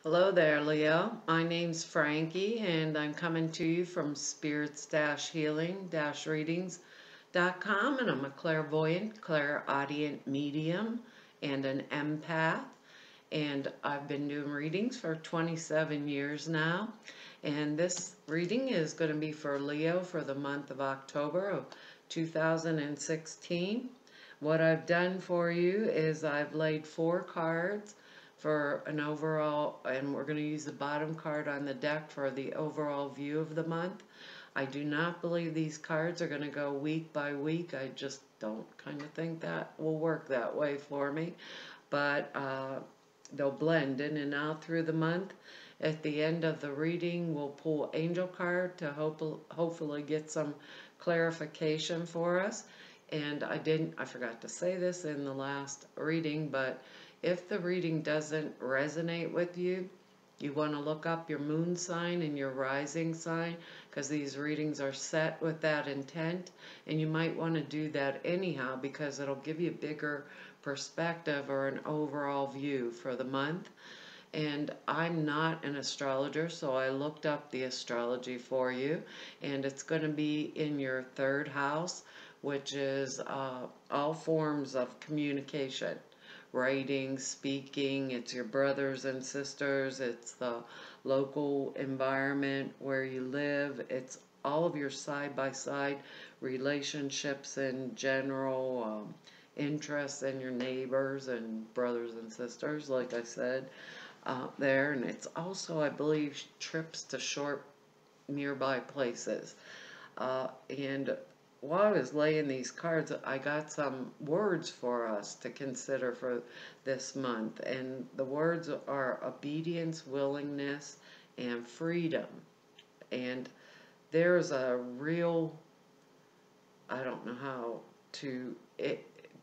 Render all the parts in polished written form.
Hello there, Leo. My name's Frankie, and I'm coming to you from spirits-healing-readings.com, and I'm a clairvoyant, clairaudient medium, and an empath. And I've been doing readings for 27 years now. And this reading is going to be for Leo for the month of October of 2016. What I've done for you is I've laid 4 cards for an overall, and we're going to use the bottom card on the deck for the overall view of the month. I do not believe these cards are going to go week by week. I just don't kind of think that will work that way for me. But they'll blend in and out through the month. At the end of the reading, we'll pull Angel card to hopefully get some clarification for us. And I forgot to say this in the last reading, but if the reading doesn't resonate with you, you want to look up your moon sign and your rising sign, because these readings are set with that intent, and you might want to do that anyhow because it'll give you a bigger perspective or an overall view for the month. And I'm not an astrologer, so I looked up the astrology for you, and it's going to be in your third house, which is all forms of communication: writing, speaking. It's your brothers and sisters, it's the local environment where you live, it's all of your side-by-side relationships in general, interests in your neighbors and brothers and sisters, like I said there. And it's also, I believe, trips to short nearby places. And while I was laying these cards, I got some words for us to consider for this month. And the words are obedience, willingness, and freedom. And there's a real, I don't know how to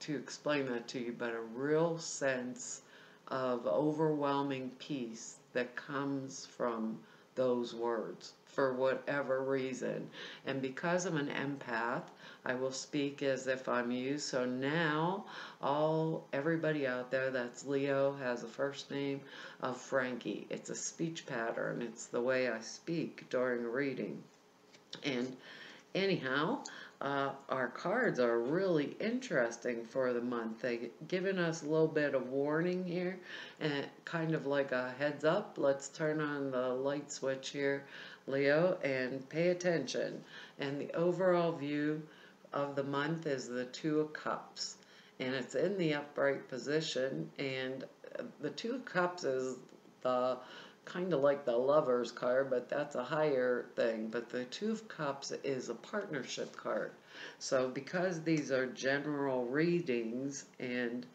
explain that to you, but a real sense of overwhelming peace that comes from those words for whatever reason. And because I'm an empath, I will speak as if I'm you. So now everybody out there that's Leo has a first name of Frankie. It's a speech pattern. It's the way I speak during a reading. And anyhow, our cards are really interesting for the month. They've given us a little bit of warning here, and kind of like a heads up. Let's turn on the light switch here, Leo, and pay attention. And the overall view of the month is the Two of Cups, and it's in the upright position. And the Two of Cups is the kind of like the Lovers card, but that's a higher thing. But the Two of Cups is a partnership card. So because these are general readings, and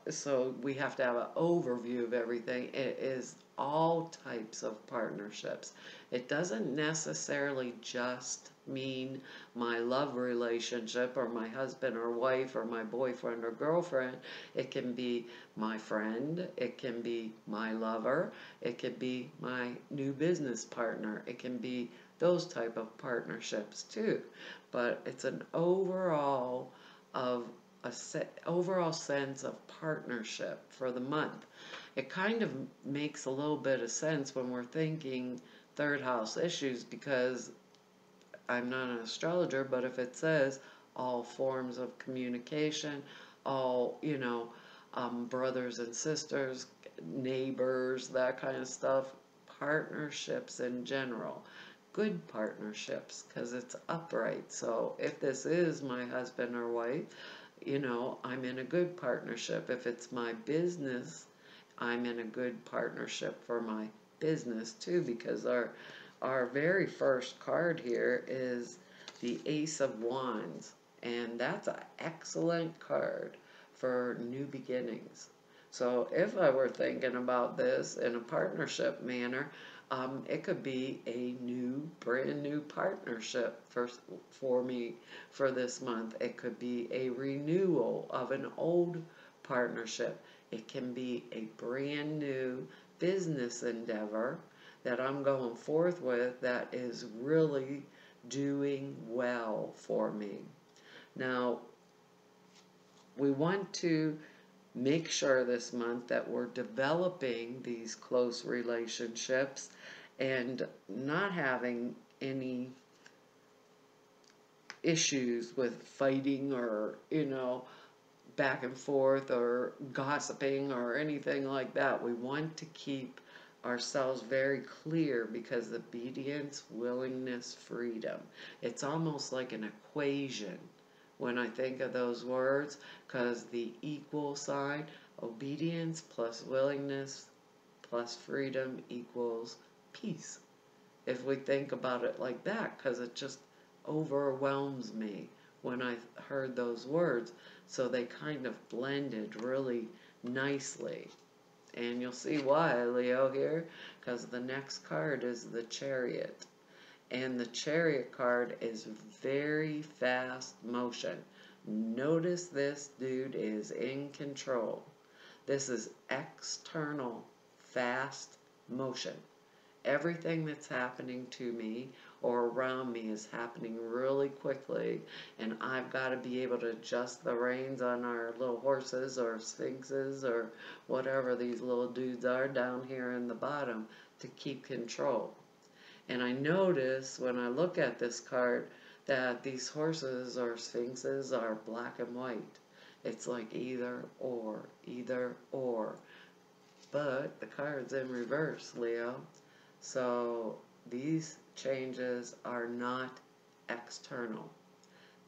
so we have to have an overview of everything, it is all types of partnerships. It doesn't necessarily just mean my love relationship or my husband or wife or my boyfriend or girlfriend. It can be my friend, it can be my lover, it could be my new business partner, it can be those type of partnerships too. But it's an overall sense of partnership for the month. It kind of makes a little bit of sense when we're thinking third house issues, because I'm not an astrologer, but if it says all forms of communication, all, brothers and sisters, neighbors, that kind of stuff, partnerships in general, good partnerships, because it's upright. So if this is my husband or wife, I'm in a good partnership. If it's my business, I'm in a good partnership for my business too, because our very first card here is the Ace of Wands, and that's an excellent card for new beginnings. So if I were thinking about this in a partnership manner, it could be a brand new partnership for me for this month. It could be a renewal of an old partnership. It can be a brand new business endeavor that I'm going forth with that is really doing well for me. Now, we want to make sure this month that we're developing these close relationships and not having any issues with fighting or, back and forth or gossiping or anything like that. We want to keep ourselves very clear because obedience, willingness, freedom. It's almost like an equation when I think of those words, because the equal sign, obedience plus willingness plus freedom equals peace. If we think about it like that, because it just overwhelms me when I heard those words. So they kind of blended really nicely. And you'll see why, Leo, here, because the next card is the Chariot. And the Chariot card is very fast motion. Notice this dude is in control. This is external fast motion. Everything that's happening to me or around me is happening really quickly, and I've got to be able to adjust the reins on our little horses or sphinxes or whatever these little dudes are down here in the bottom to keep control. And I notice when I look at this card that these horses or sphinxes are black and white. It's like either or, either or. But the card's in reverse, Leo. So these changes are not external.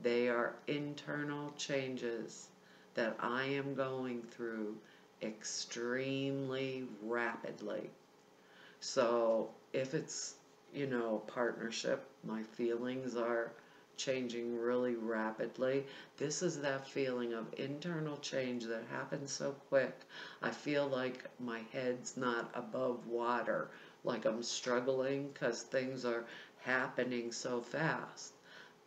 They are internal changes that I am going through extremely rapidly. So if it's, partnership, my feelings are changing really rapidly. This is that feeling of internal change that happens so quick. I feel like my head's not above water, like I'm struggling because things are happening so fast.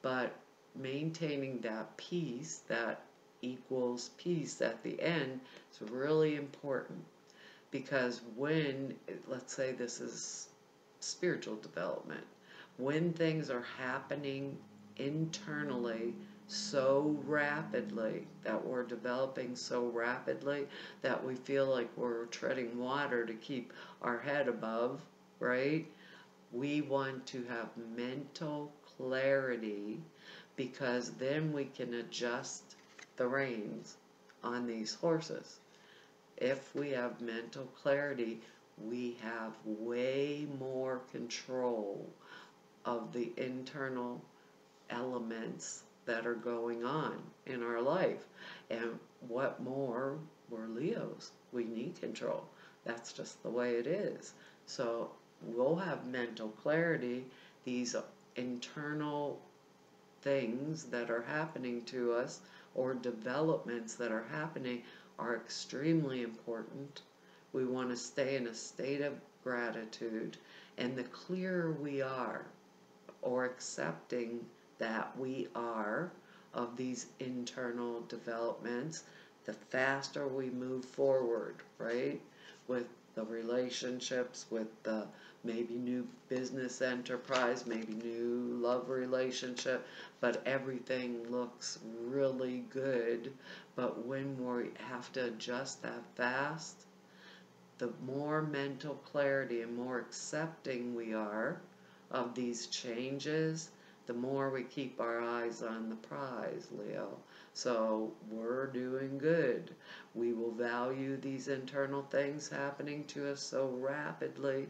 But maintaining that peace, that equals peace at the end, is really important. Because when, let's say this is spiritual development, when things are happening internally so rapidly, that we're developing so rapidly that we feel like we're treading water to keep our head above, right? We want to have mental clarity because then we can adjust the reins on these horses. If we have mental clarity, we have way more control of the internal elements that are going on in our life. And what more, we're Leos. We need control. That's just the way it is. So we'll have mental clarity. These internal things that are happening to us or developments that are happening are extremely important. We want to stay in a state of gratitude, and the clearer we are or accepting that we are of these internal developments, the faster we move forward, right? With the relationships, with the maybe new business enterprise, maybe new love relationship, but everything looks really good. But when we have to adjust that fast, the more mental clarity and more accepting we are of these changes, the more we keep our eyes on the prize, Leo. So we're doing good. We will value these internal things happening to us so rapidly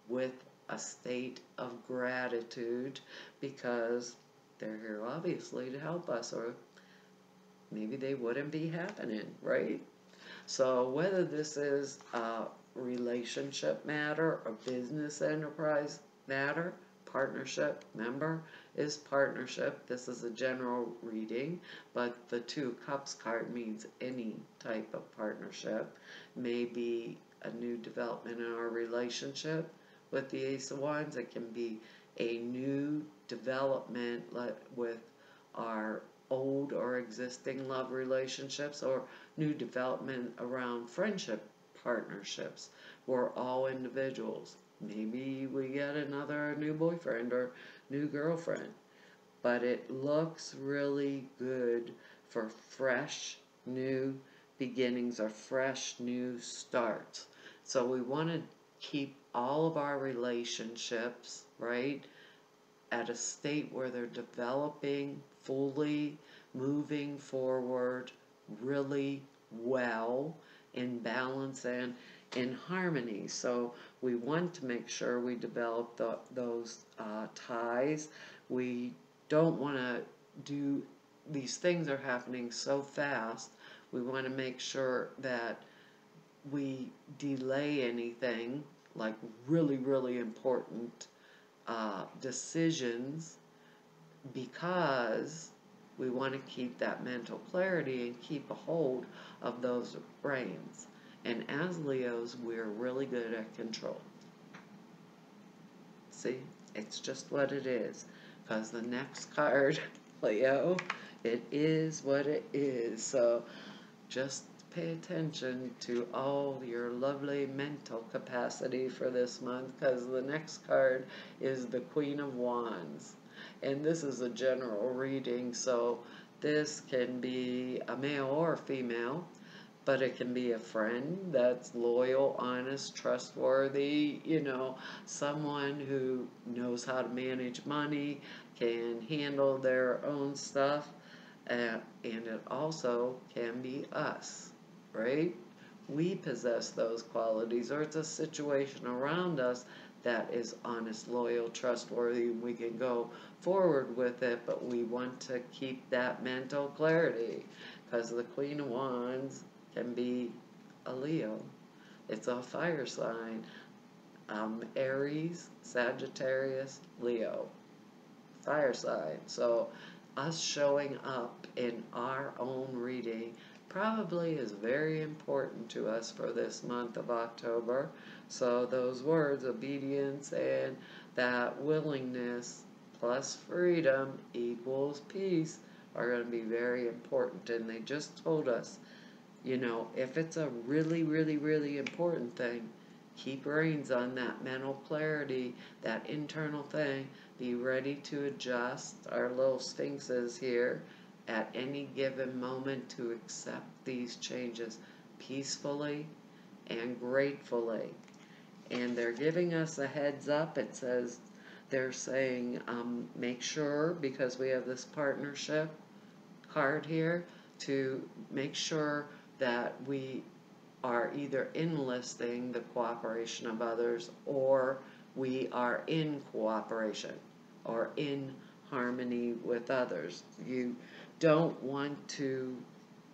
with a state of gratitude because they're here obviously to help us, or maybe they wouldn't be happening, right? So whether this is a relationship matter, a business enterprise matter, partnership, member is partnership. This is a general reading, but the Two Cups card means any type of partnership. Maybe a new development in our relationship with the Ace of Wands. It can be a new development with our old or existing love relationships, or new development around friendship partnerships. We're all individuals. Maybe we get another new boyfriend or new girlfriend. But it looks really good for fresh, new beginnings or fresh new starts. So we want to keep all of our relationships, right, at a state where they're developing fully, moving forward really well in balance and in harmony. So we want to make sure we develop those ties. We don't want to do, these things are happening so fast. We want to make sure that we delay anything like really, really important decisions, because we want to keep that mental clarity and keep a hold of those reins. And as Leos, we're really good at control. See, it's just what it is. Because the next card, Leo, it is what it is. So just pay attention to all your lovely mental capacity for this month, because the next card is the Queen of Wands. And this is a general reading, so this can be a male or a female, but it can be a friend that's loyal, honest, trustworthy, someone who knows how to manage money, can handle their own stuff, and it also can be us, right? We possess those qualities, or it's a situation around us that is honest, loyal, trustworthy, and we can go forward with it, but we want to keep that mental clarity, because the Queen of Wands can be a Leo. It's a fire sign. Aries, Sagittarius, Leo. Fire sign. So us showing up in our own reading probably is very important to us for this month of October. So those words, obedience and that willingness plus freedom equals peace, are going to be very important. And they just told us, if it's a really, really, really important thing, keep reins on that mental clarity, that internal thing. Be ready to adjust our little sphinxes here at any given moment to accept these changes peacefully and gratefully. And they're giving us a heads up. It says, they're saying, make sure, because we have this partnership card here, to make sure that we are either enlisting the cooperation of others, or we are in cooperation or in harmony with others. You don't want to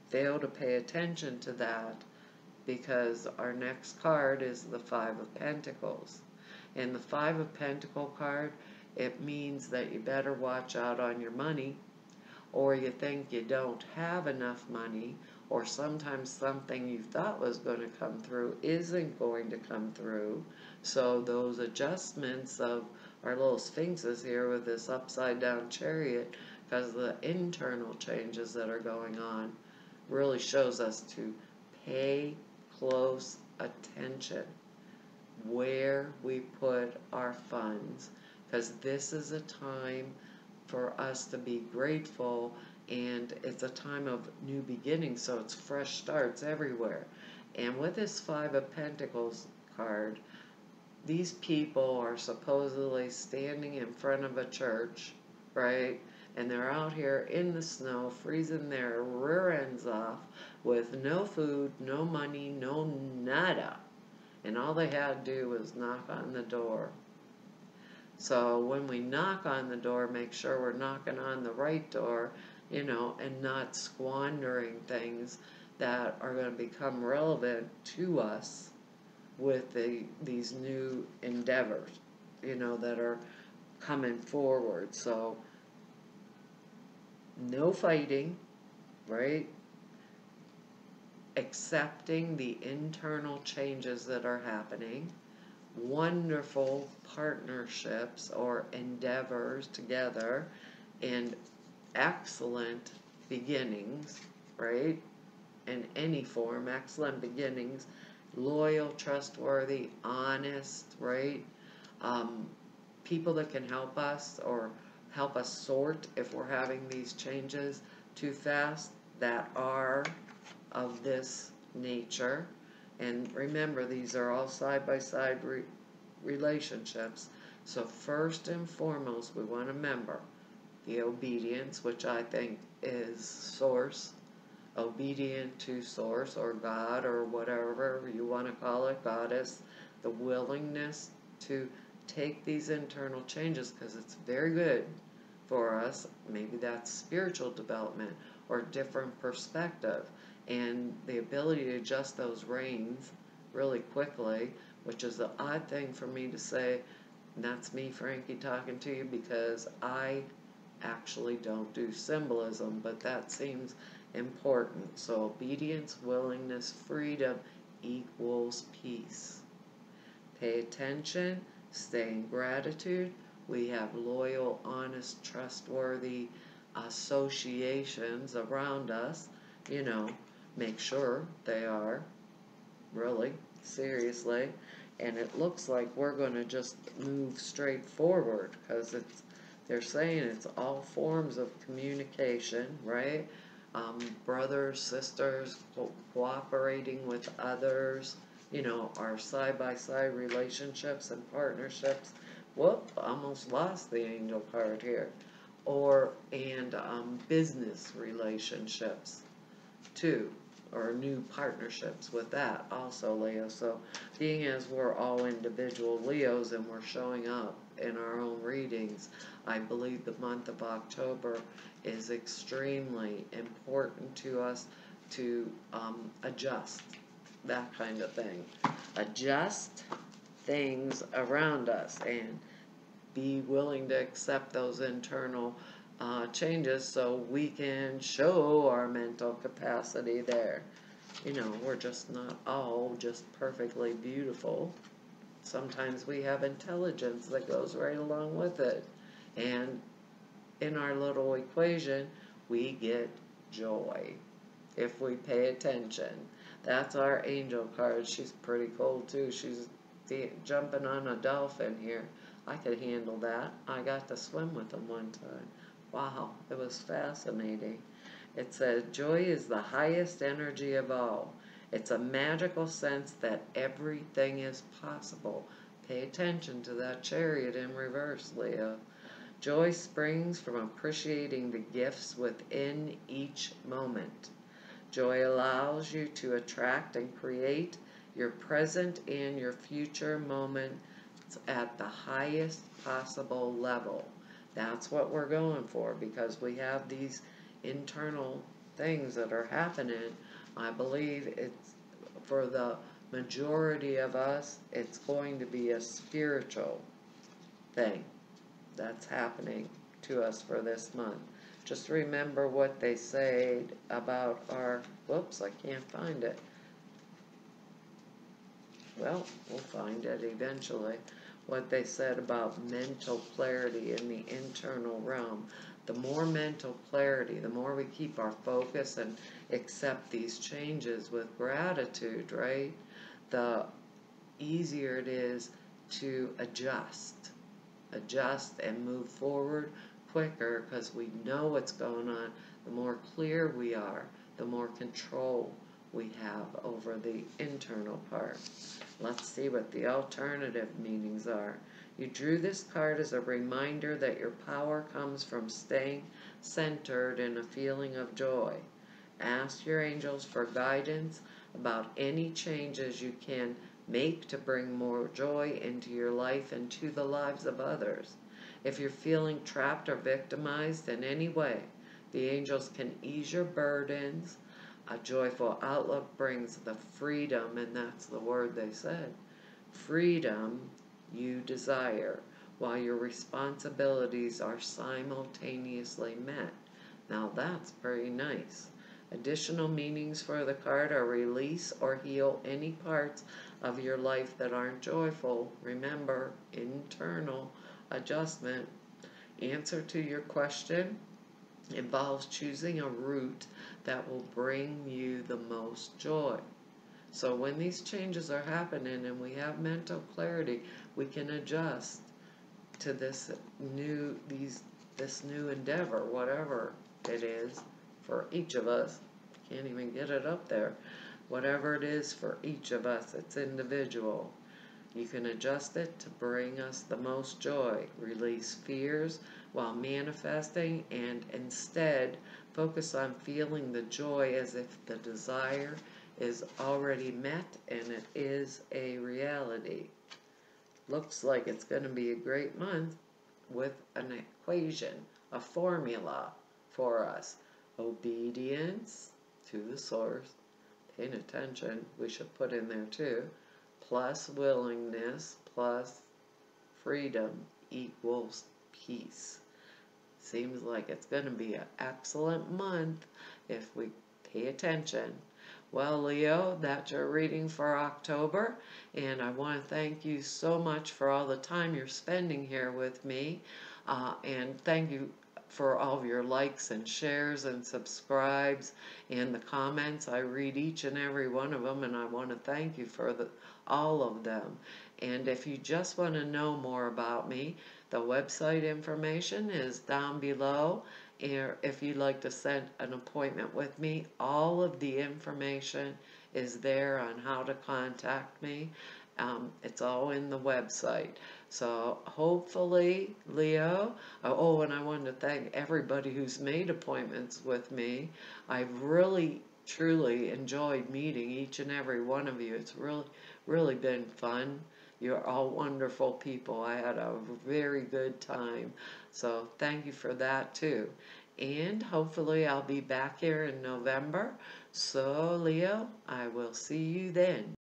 fail to pay attention to that, because our next card is the Five of Pentacles. And the Five of Pentacles card, it means that you better watch out on your money, or you think you don't have enough money, or sometimes something you thought was going to come through isn't going to come through. So those adjustments of our little sphinxes here with this upside down chariot, because the internal changes that are going on, really shows us to pay close attention where we put our funds, because this is a time for us to be grateful, and it's a time of new beginnings, so it's fresh starts everywhere. And with this Five of Pentacles card, these people are supposedly standing in front of a church, right? And they're out here in the snow, freezing their rear ends off, with no food, no money, no nada. And all they had to do was knock on the door. So when we knock on the door, make sure we're knocking on the right door, and not squandering things that are going to become relevant to us with these new endeavors, that are coming forward. So no fighting, right? Accepting the internal changes that are happening. Wonderful partnerships or endeavors together, and excellent beginnings, right? In any form, excellent beginnings, loyal, trustworthy, honest, right? People that can help us, or help us sort if we're having these changes too fast, that are of this nature. And remember, these are all side-by-side relationships. So first and foremost, we want to remember the obedience, which I think is source, obedient to source or God or whatever you want to call it, goddess, the willingness to take these internal changes because it's very good for us. Maybe that's spiritual development or different perspective and the ability to adjust those reins really quickly, which is the odd thing for me to say. And that's me, Frankie, talking to you because I actually don't do symbolism, but that seems important. So obedience, willingness, freedom equals peace. Pay attention, stay in gratitude. We have loyal, honest, trustworthy associations around us. You know, make sure they are, really, seriously. And it looks like we're going to just move straight forward because they're saying it's all forms of communication, right? Brothers, sisters, cooperating with others, you know, our side-by-side relationships and partnerships. Whoop, almost lost the angel card here. And business relationships, too, or new partnerships with that also, Leo. So being as we're all individual Leos and we're showing up in our own readings, I believe the month of October is extremely important to us to adjust that kind of thing. Adjust things around us and be willing to accept those internal changes so we can show our mental capacity there. You know, we're just not all just perfectly beautiful. Sometimes we have intelligence that goes right along with it. And in our little equation, we get joy if we pay attention. That's our angel card. She's pretty cool too. She's jumping on a dolphin here. I could handle that. I got to swim with them one time. Wow, it was fascinating. It says, joy is the highest energy of all. It's a magical sense that everything is possible. Pay attention to that chariot in reverse, Leo. Joy springs from appreciating the gifts within each moment. Joy allows you to attract and create your present and your future moments at the highest possible level. That's what we're going for because we have these internal things that are happening. I believe it's for the majority of us, it's going to be a spiritual thing that's happening to us for this month. Just remember what they say about our, whoops, I can't find it. Well, we'll find it eventually. What they said about mental clarity in the internal realm. The more mental clarity, the more we keep our focus and accept these changes with gratitude, right? The easier it is to adjust and move forward quicker because we know what's going on. The more clear we are, the more control we have over the internal part. Let's see what the alternative meanings are. You drew this card as a reminder that your power comes from staying centered in a feeling of joy. Ask your angels for guidance about any changes you can make to bring more joy into your life and to the lives of others. If you're feeling trapped or victimized in any way, the angels can ease your burdens. A joyful outlook brings the freedom, and that's the word they said, freedom you desire, while your responsibilities are simultaneously met. Now that's pretty nice. Additional meanings for the card are release or heal any parts of your life that aren't joyful. Remember, internal adjustment. Answer to your question involves choosing a route that will bring you the most joy. So when these changes are happening and we have mental clarity, we can adjust to this new endeavor, whatever it is for each of us. can't even get it up there. Whatever it is for each of us, it's individual. You can adjust it to bring us the most joy, release fears while manifesting, and instead focus on feeling the joy as if the desire is already met and it is a reality. Looks like it's going to be a great month with an equation, a formula for us. Obedience to the source, paying attention, we should put in there too, plus willingness plus freedom equals peace. Seems like it's going to be an excellent month if we pay attention. Well, Leo, that's your reading for October, and I want to thank you so much for all the time you're spending here with me, and thank you for all of your likes and shares and subscribes and the comments. I read each and every one of them, and I want to thank you for all of them. And if you just want to know more about me, the website information is down below. If you'd like to set an appointment with me, all of the information is there on how to contact me. It's all in the website. So hopefully, Leo, oh, and I wanted to thank everybody who's made appointments with me. I've really, truly enjoyed meeting each and every one of you. It's really been fun. You're all wonderful people. I had a very good time. So thank you for that too. And hopefully I'll be back here in November. So Leo, I will see you then.